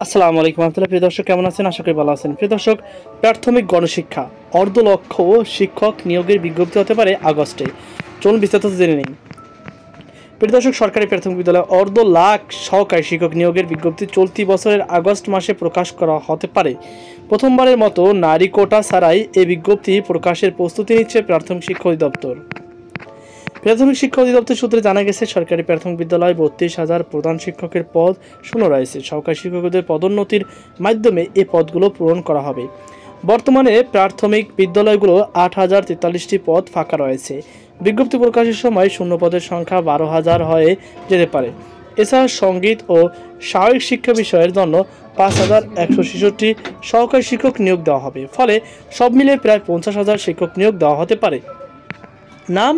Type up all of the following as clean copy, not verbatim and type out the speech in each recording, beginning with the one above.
আসসালামু আলাইকুম রহমতুল্লাহ। প্রিয় দর্শক, কেমন আছেন? আশা করি ভালো আছেন। প্রিয় দর্শক, প্রাথমিক গণশিক্ষা অর্ধলক্ষ শিক্ষক নিয়োগের বিজ্ঞপ্তি হতে পারে আগস্টে। চলুন বিস্তারিত জেনে নিন। প্রিয় দর্শক, সরকারি প্রাথমিক বিদ্যালয়ে অর্ধ লাখ সহকারী শিক্ষক নিয়োগের বিজ্ঞপ্তি চলতি বছরের আগস্ট মাসে প্রকাশ করা হতে পারে। প্রথমবারের মতো নারী কোটা ছাড়াই এই বিজ্ঞপ্তি প্রকাশের প্রস্তুতি নিচ্ছে প্রাথমিক শিক্ষা অধিদপ্তর। প্রাথমিক শিক্ষা অধিদপ্তর সূত্রে জানা গেছে, সরকারি প্রাথমিক বিদ্যালয়ে 32,000 প্রধান শিক্ষকের পদ শূন্য রয়েছে। সহকারী শিক্ষকদের পদোন্নতির মাধ্যমে এই পদগুলো পূরণ করা হবে। বর্তমানে প্রাথমিক বিদ্যালয়গুলো 8,043টি পদ ফাঁকা রয়েছে। বিজ্ঞপ্তি প্রকাশের সময় শূন্য পদের সংখ্যা 12,000 হয়ে যেতে পারে। এছাড়া সঙ্গীত ও স্বাভাবিক শিক্ষা বিষয়ের জন্য 5,166টি সহকারী শিক্ষক নিয়োগ দেওয়া হবে। ফলে সব মিলিয়ে প্রায় 50,000 শিক্ষক নিয়োগ দেওয়া হতে পারে। নাম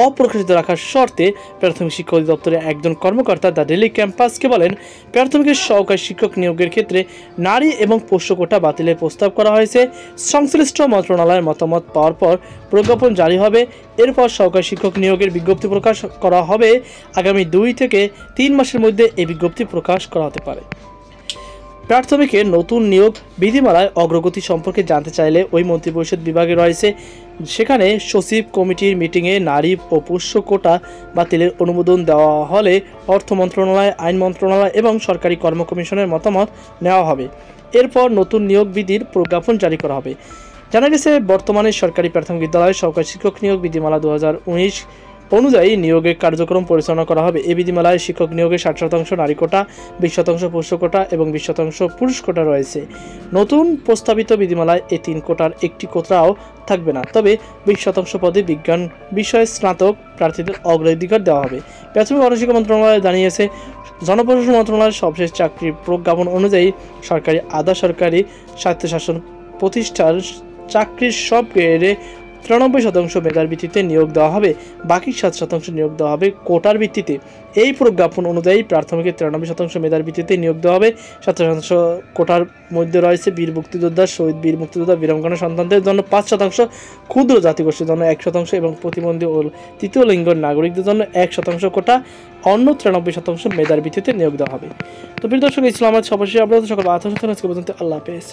অপ্রকাশিত রাখার শর্তে প্রাথমিক শিক্ষা অধিদপ্তরের একজন কর্মকর্তা দ্য ডেইলি ক্যাম্পাসকে বলেন, প্রাথমিকের সহকারী শিক্ষক নিয়োগের ক্ষেত্রে নারী এবং পোষ্য কোটা বাতিলের প্রস্তাব করা হয়েছে। সংশ্লিষ্ট মন্ত্রণালয়ের মতামত পাওয়ার পর প্রজ্ঞাপন জারি হবে। এরপর সহকারী শিক্ষক নিয়োগের বিজ্ঞপ্তি প্রকাশ করা হবে। আগামী 2 থেকে 3 মাসের মধ্যে এই বিজ্ঞপ্তি প্রকাশ করা হতে পারে। প্রাথমিকের নতুন নিয়োগ বিধিমালায় অগ্রগতি সম্পর্কে জানতে চাইলে ওই মন্ত্রিপরিষদ বিভাগে রয়েছে, সেখানে সচিব কমিটির মিটিংয়ে নারী ও পোষ্য কোটা বাতিলের অনুমোদন দেওয়া হলে অর্থ মন্ত্রণালয়, আইন মন্ত্রণালয় এবং সরকারি কর্ম কমিশনের মতামত নেওয়া হবে। এরপর নতুন নিয়োগ বিধির প্রজ্ঞাপন জারি করা হবে। জানা গেছে, বর্তমানে সরকারি প্রাথমিক বিদ্যালয়ে সহকারী শিক্ষক নিয়োগ বিধিমালা 2019 অনুযায়ী নিয়োগের কার্যক্রম পরিচালনা করা হবে। এই বিধিমালায় শিক্ষক নিয়োগে 60% নারী কোটা, 20% পোষ্য কোটা এবং 20% পুরুষ কোটা রয়েছে। নতুন প্রস্তাবিত বিধিমালায় এই 3 কোটার একটি কোটাও থাকবে না। তবে 20% পদে বিজ্ঞান বিষয়ে স্নাতক প্রার্থীদের অগ্রাধিকার দেওয়া হবে। প্রাথমিক গণশিক্ষা মন্ত্রণালয় জানিয়েছে, জনপ্রশাসন মন্ত্রণালয়ের সবশেষ চাকরির প্রজ্ঞাপন অনুযায়ী সরকারি, আধা সরকারি, স্বায়ত্তশাসন প্রতিষ্ঠান চাকরির সব গ্রেডে 93% মেধার ভিত্তিতে নিয়োগ দেওয়া হবে। বাকি 7% নিয়োগ দেওয়া হবে কোটার ভিত্তিতে। এই প্রজ্ঞাপন অনুযায়ী প্রাথমিকে 93% মেধার ভিত্তিতে নিয়োগ দেওয়া হবে। 7% কোটার মধ্যে রয়েছে বীর মুক্তিযোদ্ধা, শহীদ বীর মুক্তিযোদ্ধা, বীরাঙ্গনা সন্তানদের জন্য 5%, ক্ষুদ্র জাতিগোষ্ঠীর জন্য 1% এবং প্রতিবন্ধী ও তৃতীয় লিঙ্গের নাগরিকদের জন্য 1% কোটা। অন্য 93% মেধার ভিত্তিতে নিয়োগ দেওয়া হবে। তো প্রিয় দর্শক, এই ছিল আমার সর্বশেষ আপডেট। সকল আত্মসচেতন আজকে পর্যন্ত। আল্লাহ হাফেজ।